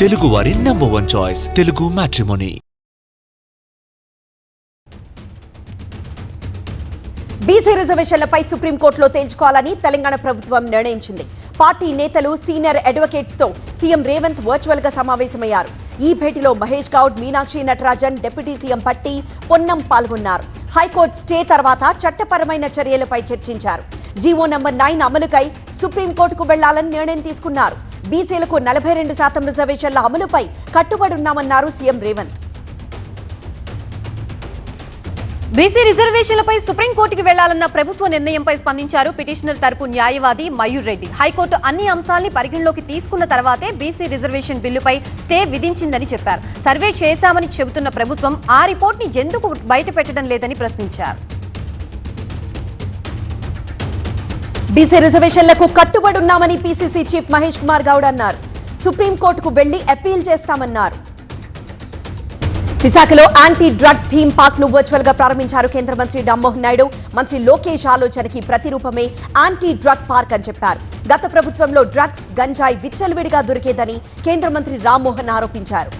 తెలుగు వారి #1 choice Telugu matrimony. BC రిజర్వేషన్లపై సుప్రీంకోర్టులో తేల్చుకోవాలని తెలంగాణ ప్రభుత్వం నిర్ణయించింది. పార్టీ నేతలు, సీనియర్ అడ్వకేట్స్ తో సీఎం రేవంత్ వర్చువల్ గా సమావేశమయ్యారు. ఈ భేటీలో మహేష్ గౌడ్, మీనాక్షి నటరాజన్, డిప్యూటీ సీఎం పట్టి, పొన్నం పాల్గొన్నారు. హైకోర్టు స్టే తర్వాత చట్టపరమైన చర్యలపై చర్చించారు. జీవో నంబర్ 9 అమలుకై సుప్రీంకోర్టుకు వెళ్లాలని నిర్ణయం తీసుకున్నారు. బీసీలకు 42% రిజర్వేషన్ల అమలుపై కట్టుబడి ఉన్నామన్నారు సీఎం రేవంత్. బీసీ రిజర్వేషన్లపై సుప్రీంకోర్టుకి వెళ్లాలన్న ప్రభుత్వ నిర్ణయంపై స్పందించారు పిటిషనర్ తరపు న్యాయవాది మయూర్ రెడ్డి. హైకోర్టు అన్ని అంశాల్ని పరిగణలోకి తీసుకున్న తర్వాతే బీసీ రిజర్వేషన్ బిల్లుపై స్టే విధించిందని చెప్పారు. సర్వే చేశామని చెబుతున్న ప్రభుత్వం ఆ రిపోర్ట్ ని ఎందుకు బయట పెట్టడం లేదని ప్రశ్నించారు. బీసీ రిజర్వేషన్లకు కట్టుబడి ఉన్నామని పీసీసీ చీఫ్ మహేష్ కుమార్ గౌడ్ అన్నారు. సుప్రీంకోర్టుకు వెళ్లి అప్పీల్ చేస్తామన్నారు. విశాఖలో యాంటీ డ్రగ్ థీమ్ పార్క్ ను వర్చువల్ గా ప్రారంభించారు కేంద్ర మంత్రి రామ్మోహన్ నాయుడు. మంత్రి లోకేష్ ఆలోచనకి ప్రతిరూపమే యాంటీ డ్రగ్ పార్క్ అని చెప్పారు. గత ప్రభుత్వంలో డ్రగ్స్, గంజాయి విచ్చలవిడిగా దొరికేదని కేంద్ర మంత్రి రామ్మోహన్ ఆరోపించారు.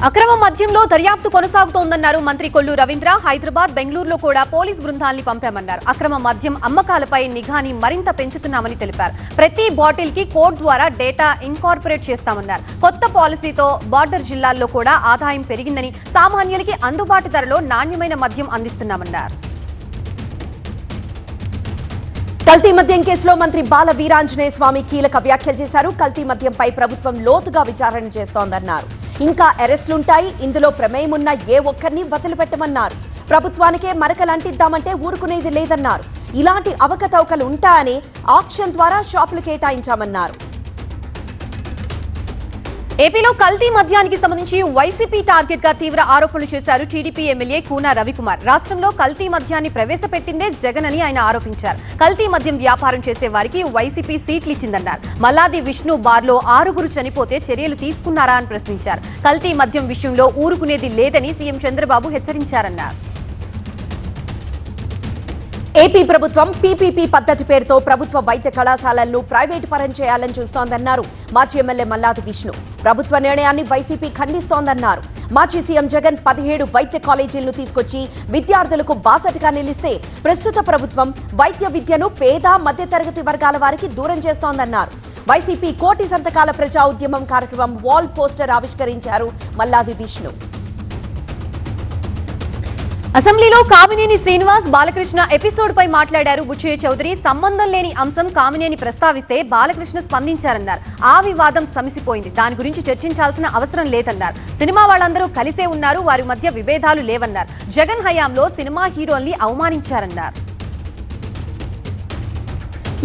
అక్రమ మద్యంలో దర్యాప్తు కొనసాగుతోందన్నారు మంత్రి కొల్లు రవీంద్ర. హైదరాబాద్, బెంగళూరులో కూడా పోలీస్ బృందాల్ని పంపామన్నారు. అక్రమ మద్యం అమ్మకాలపై నిఘాని మరింత పెంచుతున్నామని తెలిపారు. ప్రతి బాటిల్ కి కోడ్ ద్వారా డేటా ఇన్కార్పొరేట్ చేస్తామన్నారు. కొత్త పాలసీతో బార్డర్ జిల్లాల్లో కూడా ఆదాయం పెరిగిందని, సామాన్యులకి అందుబాటు ధరలో నాణ్యమైన మద్యం అందిస్తున్నామన్నారు. కల్తీ మద్యం కేసులో మంత్రి బాల వీరాంజనేయ స్వామి కీలక వ్యాఖ్యలు చేశారు. కల్తీ మద్యంపై ప్రభుత్వం లోతుగా విచారణ చేస్తోందన్నారు. ఇంకా అరెస్టులుంటాయి, ఇందులో ప్రమేయం ఉన్న ఏ ఒక్కరిని వదిలిపెట్టమన్నారు. ప్రభుత్వానికే మరకలంటిద్దామంటే ఊరుకునేది లేదన్నారు. ఇలాంటి అవకతవకలు ఉంటాయని ఆక్షన్ ద్వారా షాపులు కేటాయించామన్నారు. ఏపీలో కల్తీ మద్యానికి సంబంధించి వైసీపీ టార్గెట్ గా తీవ్ర ఆరోపణలు చేశారు టీడీపీ ఎమ్మెల్యే కూన రవికుమార్. రాష్ట్రంలో కల్తీ మద్యాన్ని ప్రవేశపెట్టిందే జగన్ అని ఆయన ఆరోపించారు. కల్తీ మద్యం వ్యాపారం చేసే వారికి వైసీపీ సీట్లు ఇచ్చిందన్నారు. మల్లాది విష్ణు బార్లో 6 చనిపోతే చర్యలు తీసుకున్నారా అని ప్రశ్నించారు. కల్తీ మద్యం విషయంలో ఊరుకునేది లేదని సీఎం చంద్రబాబు హెచ్చరించారన్నారు. ఏపీ ప్రభుత్వం పీపీపీ పద్ధతి పేరుతో ప్రభుత్వ వైద్య కళాశాలలను ప్రైవేటు పరం చేయాలని చూస్తోందన్నారు మాజీ ఎమ్మెల్యే మల్లాది విష్ణు. ప్రభుత్వ నిర్ణయాన్ని వైసీపీ ఖండిస్తోందన్నారు. మాజీ సీఎం జగన్ 17 వైద్య కాలేజీలను తీసుకొచ్చి విద్యార్థులకు బాసటగా నిలిస్తే ప్రస్తుత ప్రభుత్వం వైద్య విద్యను పేద, మధ్యతరగతి వర్గాల వారికి దూరం చేస్తోందన్నారు. వైసీపీ కోటి సంతకాల ప్రజా ఉద్యమం కార్యక్రమం వాల్ పోస్టర్ ఆవిష్కరించారు మల్లాది విష్ణు. అసెంబ్లీలో కామినేని శ్రీనివాస్, బాలకృష్ణ ఎపిసోడ్ పై మాట్లాడారు బుచ్చయ్య చౌదరి. సంబంధం లేని అంశం కామినేని ప్రస్తావిస్తే బాలకృష్ణ స్పందించారన్నారు. ఆ వివాదం సమసిపోయింది, దాని గురించి చర్చించాల్సిన అవసరం లేదన్నారు. సినిమా వాళ్ళందరూ కలిసే ఉన్నారు, వారి మధ్య విభేదాలు లేవన్నారు. జగన్ హయాంలో సినిమా హీరోల్ని అవమానించారన్నారు.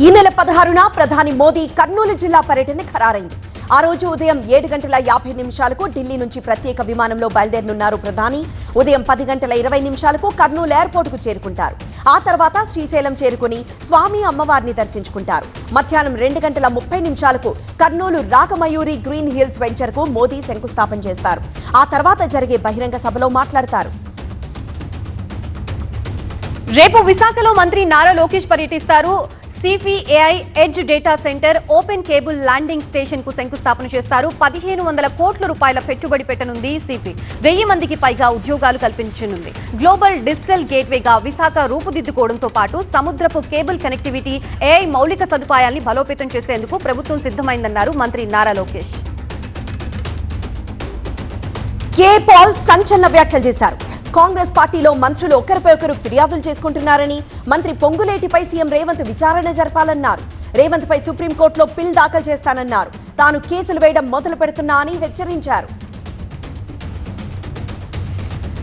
ఈ నెల 16న ప్రధాని మోదీ కర్నూలు జిల్లా పర్యటన ఖరారైంది. ఆ రోజు ఉదయం 7:50 ఢిల్లీ నుంచి ప్రత్యేక విమానంలో బయలుదేరనున్నారు ప్రధాని. ఉదయం 10:20 కర్నూలు ఎయిర్పోర్టుకు చేరుకుంటారు. ఆ తర్వాత శ్రీశైలం చేరుకుని స్వామి అమ్మవారిని దర్శించుకుంటారు. మధ్యాహ్నం 2:30 Kurnool Ragamayuri green hills venture కు మోదీ శంకుస్థాపన చేస్తారు. ఆ తర్వాత జరిగే బహిరంగ సభలో మాట్లాడతారు. రేపు విశాఖలో మంత్రి నారా లోకేష్ పర్యటిస్తారు. సిపిఏఐ edge data centre, open cable landing station కు శంకుస్థాపన చేస్తారు. 1500 కోట్ల రూపాయల పెట్టుబడి పెట్టనుంది సిపి. 1000 మందికి పైగా ఉద్యోగాలు కల్పించనుంది. గ్లోబల్ డిజిటల్ గేట్వేగా విశాఖ రూపుదిద్దుకోవడంతో పాటు సముద్రపు కేబుల్ కనెక్టివిటీ, ఏఐ మౌలిక సదుపాయాల్ని బలోపేతం చేసేందుకు ప్రభుత్వం సిద్ధమైందన్నారు మంత్రి నారా లోకేష్. కే పాల్ సంచలన వ్యాఖ్యలు చేశారు. కాంగ్రెస్ పార్టీలో మంత్రులు ఒకరిపై ఒకరు ఫిర్యాదులు చేసుకుంటున్నారని, మంత్రి పొంగులేటిపై సీఎం రేవంత్ విచారణ జరపాలన్నారు. రేవంత్ పై సుప్రీంకోర్టులో పిల్ దాఖలు చేస్తానన్నారు. తాను కేసులు వేయడం మొదలు పెడుతున్నా అని హెచ్చరించారు.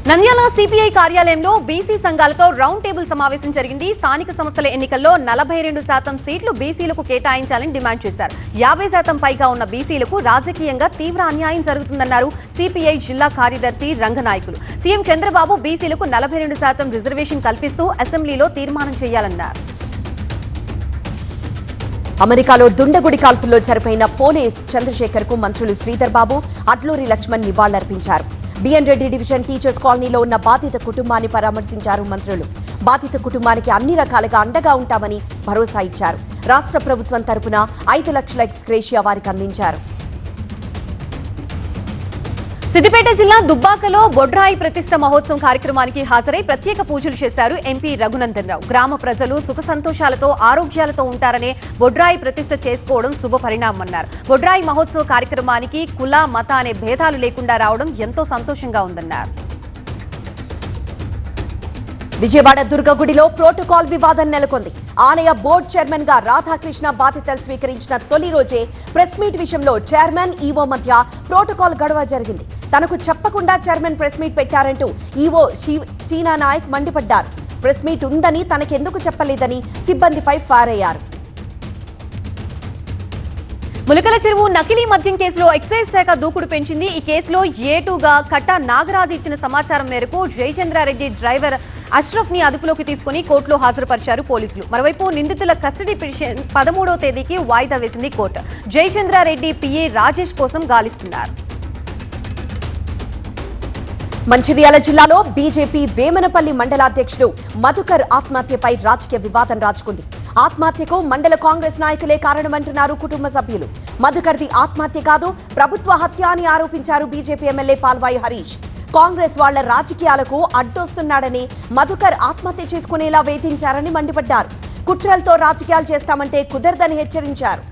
నంద్యాల సిపిఐ కార్యాలయంలో బీసీ సంఘాలతో రౌండ్ టేబుల్ సమావేశం జరిగింది. స్థానిక సంస్థల ఎన్నికల్లో 42% సీట్లు బీసీలకు కేటాయించాలని డిమాండ్ చేశారు. 50% పైగా ఉన్న బీసీలకు రాజకీయంగా తీవ్ర అన్యాయం జరుగుతుందన్నారు సిపిఐ జిల్లా కార్యదర్శి రంగనాయకులు. సీఎం చంద్రబాబు బీసీలకు 42% రిజర్వేషన్ కల్పిస్తూ అసెంబ్లీలో తీర్మానం చేయాలన్నారు. అమెరికాలో దుండగుడి కాల్పుల్లో చనిపోయిన పోలీస్ చంద్రశేఖర్ కు మంత్రులు శ్రీధర్ బాబు, అడ్లూరి లక్ష్మణ్ నివాళులర్పించారు. బిఎన్ రెడ్డి డివిజన్ టీచర్స్ కాలనీలో ఉన్న బాధిత కుటుంబాన్ని పరామర్శించారు మంత్రులు. బాధిత కుటుంబానికి అన్ని రకాలుగా అండగా ఉంటామని భరోసా ఇచ్చారు. రాష్ట్ర ప్రభుత్వం తరపున 5 లక్షల ఎక్స్గ్రేషియా వారికి అందించారు. సిద్దిపేట జిల్లా దుబ్బాకలో బొడ్రాయి ప్రతిష్ట మహోత్సవం కార్యక్రమానికి హాజరై ప్రత్యేక పూజలు చేశారు ఎంపీ రఘునందన్ రావు. గ్రామ ప్రజలు సుఖ సంతోషాలతో ఆరోగ్యాలతో ఉంటారనే బొడ్రాయి ప్రతిష్ట చేసుకోవడం శుభ పరిణామమన్నారు. బొడ్రాయి మహోత్సవ కార్యక్రమానికి కుల మత అనే భేదాలు లేకుండా రావడం ఎంతో సంతోషంగా ఉందన్నారు. విజయవాడ దుర్గగుడిలో ప్రోటోకాల్ వివాదం నెలకొంది. ఆలయ బోర్డు చైర్మన్ గా రాధాకృష్ణ బాధ్యతలు స్వీకరించిన తొలి రోజే ప్రెస్ మీట్ విషయంలో చైర్మన్ ఈవో మధ్య ప్రోటోకాల్ గొడవ జరిగింది. తనకు చెప్పకుండా చైర్మన్ ప్రెస్ మీట్ పెట్టారంటూ ఈవో షీనా నాయక్ మండిపడ్డారు. ప్రెస్ మీట్ ఉందని తనకెందుకు చెప్పలేదని సిబ్బందిపై ఫైర్ అయ్యారు. ములకల చెరువు నకిలీ మద్యం కేసులో ఎక్సైజ్ శాఖ దూకుడు పెంచింది. ఈ కేసులో ఏటుగా కట్టా నాగరాజు ఇచ్చిన సమాచారం మేరకు జయచంద్రారెడ్డి డ్రైవర్ అష్రఫ్ ని అదుపులోకి తీసుకుని కోర్టులో హాజరుపరిచారు పోలీసులు. మరోవైపు నిందితుల కస్టడీ పిటిషన్ 13వ తేదీకి వాయిదా వేసింది కోర్టు. జయచంద్రారెడ్డి పిఏ రాజేష్ కోసం గాలిస్తున్నారు. మంచిర్యాల జిల్లాలో బీజేపీ వేమనపల్లి మండలాధ్యక్షుడు మధుకర్ ఆత్మహత్యపై రాజకీయ వివాదం రాజుకుంది. ఆత్మహత్యకు మండల కాంగ్రెస్ నాయకులే కారణమంటున్నారు కుటుంబ సభ్యులు. మధుకర్ది ఆత్మహత్య కాదు, ప్రభుత్వ హత్య అని ఆరోపించారు బీజేపీ ఎమ్మెల్యే పాల్వాయి హరీష్. కాంగ్రెస్ వాళ్ల రాజకీయాలకు అడ్డొస్తున్నాడని మధుకర్ ఆత్మహత్య చేసుకునేలా వేధించారని మండిపడ్డారు. కుట్రలతో రాజకీయాలు చేస్తామంటే కుదరదని హెచ్చరించారు.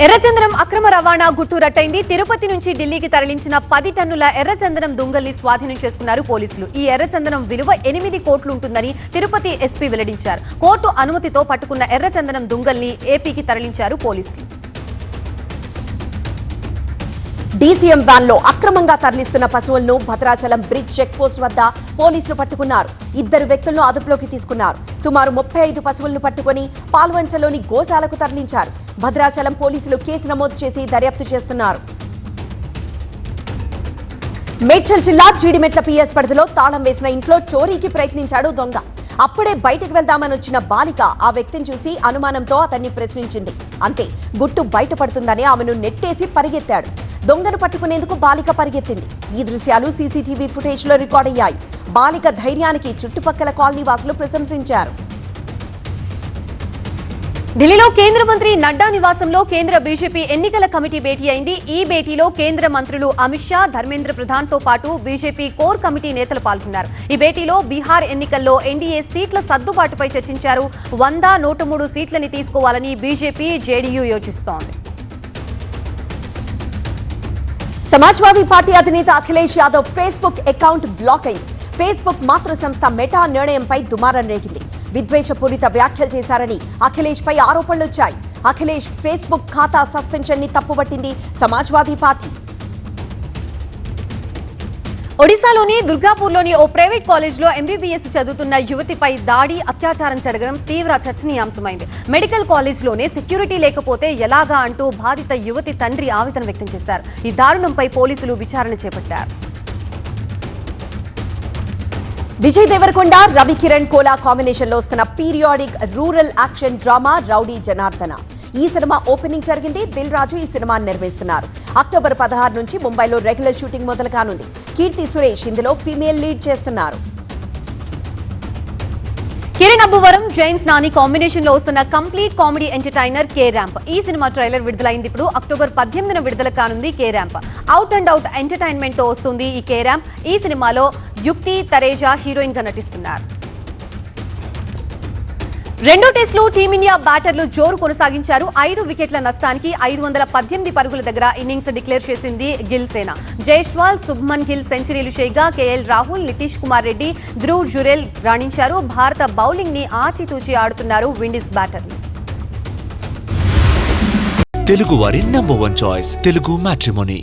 ఎర్రచందనం అక్రమ రవాణా గుట్టురట్టయింది. తిరుపతి నుంచి ఢిల్లీకి తరలించిన 10 టన్నుల ఎర్రచందనం దుంగల్ని స్వాధీనం చేసుకున్నారు పోలీసులు. ఈ ఎర్రచందనం విలువ 8 కోట్లు ఉంటుందని తిరుపతి ఎస్పీ వెల్లడించారు. కోర్టు అనుమతితో పట్టుకున్న ఎర్రచందనం దుంగల్ని ఏపీకి తరలించారు పోలీసులు. డీసీఎం వ్యాన్ లో అక్రమంగా తరలిస్తున్న పశువులను భద్రాచలం బ్రిడ్జ్ చెక్ పోస్ట్ వద్ద పోలీసులు పట్టుకున్నారు. 2 వ్యక్తులను అదుపులోకి తీసుకున్నారు. సుమారు 35 పశువులను పట్టుకుని పాల్వంచలోని గోశాలకు తరలించారు. భద్రాచలం పోలీసులు కేసు నమోదు చేసి దర్యాప్తు చేస్తున్నారు. మేడ్చల్ జిల్లా జీడిమెట్ల పిఎస్ పరిధిలో తాళం వేసిన ఇంట్లో చోరీకి ప్రయత్నించాడు దొంగ. అప్పుడే బయటకు వెళ్దామని వచ్చిన బాలిక ఆ వ్యక్తిని చూసి అనుమానంతో అతన్ని ప్రశ్నించింది. అంతే, గుట్టు బయటపడుతుందని ఆమెను నెట్టేసి పరిగెత్తాడు. దొంగను పట్టుకునేందుకు బాలిక పరిగెత్తింది. ఈ దృశ్యాలు సీసీటీవీ ఫుటేజ్ లో రికార్డ్ అయ్యాయి. బాలిక ధైర్యానికి చుట్టుపక్కల కాలనీ వాసులు ప్రశంసించారు. ఢిల్లీలో కేంద్ర మంత్రి నడ్డా నివాసంలో కేంద్ర బీజేపీ ఎన్నికల కమిటీ భేటీ అయింది. ఈ భేటీలో కేంద్ర మంత్రులు అమిత్ షా, ధర్మేంద్ర ప్రధాన్ తో పాటు బీజేపీ కోర్ కమిటీ నేతలు పాల్గొన్నారు. ఈ భేటీలో బీహార్ ఎన్నికల్లో ఎన్డీఏ సీట్ల సర్దుబాటుపై చర్చించారు. 100, 103 సీట్లని తీసుకోవాలని బీజేపీ, జేడీయూ యోచిస్తోంది. సమాజ్వాదీ పార్టీ అధినేత Akhilesh Yadav Facebook account block అయింది. ఫేస్బుక్ మాతృ సంస్థ మెటా నిర్ణయంపై దుమారం రేగింది. విద్వేషపూరిత వ్యాఖ్యలు చేశారని అఖిలేష్ పై ఆరోపణలొచ్చాయి. అఖిలేష్ ఫేస్బుక్ ఖాతా సస్పెన్షన్ ని తప్పుపట్టింది సమాజ్వాదీ పార్టీ. ఒడిశాలోని దుర్గాపూర్లోని ఓ ప్రైవేట్ కాలేజ్లో ఎంబీబీఎస్ చదువుతున్న యువతిపై దాడి, అత్యాచారం జరగడం తీవ్ర చర్చనీయాంశమైంది. మెడికల్ కాలేజ్లోనే సెక్యూరిటీ లేకపోతే ఎలాగా అంటూ బాధిత యువతి తండ్రి ఆవేదన వ్యక్తం చేశారు. ఈ దారుణంపై పోలీసులు విచారణ చేపట్టారు. విజయ్ దేవరకొండ, రవి కిరణ్ కోలా కాంబినేషన్ లో వస్తున్న periodic rural action drama rowdy Janardhana. ఈ సినిమా ఓపెనింగ్ జరిగింది. దిల్ రాజు ఈ సినిమాను నిర్వహిస్తున్నారు. అక్టోబర్ 16 నుంచి ముంబైలో రెగ్యులర్ షూటింగ్ మొదలు కానుంది. కీర్తి సురేష్ ఇందులో ఫీమేల్ లీడ్ చేస్తున్నారు. కిరణ్ అబ్బువరం, జైన్స్ నాని కాంబినేషన్ లో వస్తున్న complete comedy entertainer K ramp. ఈ సినిమా ట్రైలర్ విడుదలైంది. ఇప్పుడు అక్టోబర్ 18న విడుదల కానుంది K ramp. Out and out entertainment తో వస్తుంది ఈ కే ర్యాంప్. ఈ సినిమాలో యుక్తి, తరేజా హీరోయిన్ గా నటిస్తున్నారు. రెండో టెస్టులో టీమిండియా బ్యాటర్లు జోరు కొనసాగించారు. 5 వికెట్ల నష్టానికి 518 పరుగుల దగ్గర ఇన్నింగ్స్ డిక్లేర్ చేసింది గిల్ సేన. జైస్వాల్, శుభ్మన్ గిల్ సెంచరీలు చేయగా కేఎల్ రాహుల్, నితీష్ కుమార్ రెడ్డి, ధ్రువ్ జురెల్ రాణించారు. భారత బౌలింగ్ ని ఆచితూచి ఆడుతున్నారు విండీస్ బ్యాటర్లు. తెలుగు వారి నంబర్ 1 చాయిస్ తెలుగు మ్యాట్రిమోనీ.